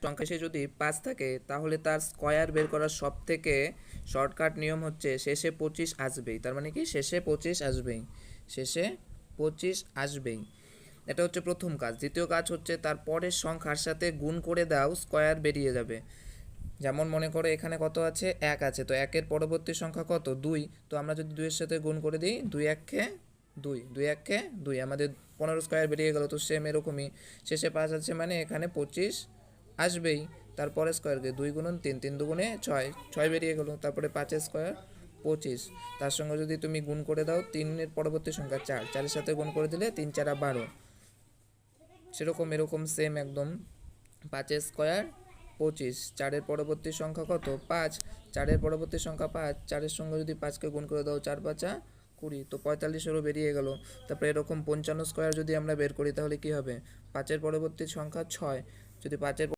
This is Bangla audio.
সংখ্যা শেষে যদি 5 থাকে তাহলে তার স্কয়ার বের করার সবথেকে শর্টকাট নিয়ম হচ্ছে শেষে 25 আসবেই। তার মানে কি শেষে 25 আসবেই, শেষে 25 আসবেই। এটা হচ্ছে প্রথম কাজ। দ্বিতীয় কাজ হচ্ছে তার পরের সংখ্যার সাথে গুণ করে দাও, স্কয়ার বেরিয়ে যাবে। যেমন মনে করো এখানে কত আছে, 1 আছে, তো 1-এর পরবর্তী সংখ্যা কত, 2। তো আমরা যদি 2-এর সাথে গুণ করে দিই, 2 1 2, 2 1 2, আমাদের 15 স্কয়ার বেরিয়ে গেল। তো সেম এরকমই শেষে 5 আছে মানে এখানে 25 আসবেই। তারপরে স্কয়ারকে 2 গুণন 3, 3 দুগুণে 6, 6 বেরিয়ে গেল। তারপরে 5-এর স্কয়ার 25, তার সঙ্গে যদি তুমি গুণ করে দাও 3-এর পরবর্তী সংখ্যা 4, 4-এর সাথে গুণ করে দিলে 3 4 12। সেরকম এরকম সেম একদম 5-এর স্কয়ার 25, 4-এর পরবর্তী সংখ্যা কত, 5, 4-এর পরবর্তী সংখ্যা 5, 4-এর সঙ্গে যদি 5কে গুণ করে দাও 4 5 20, তো 45-এরও বেরিয়ে গেল। তারপরে এরকম 55 স্কয়ার যদি আমরা বের করি তাহলে কি হবে, 5-এর পরবর্তী সংখ্যা 6, যদি 5-এর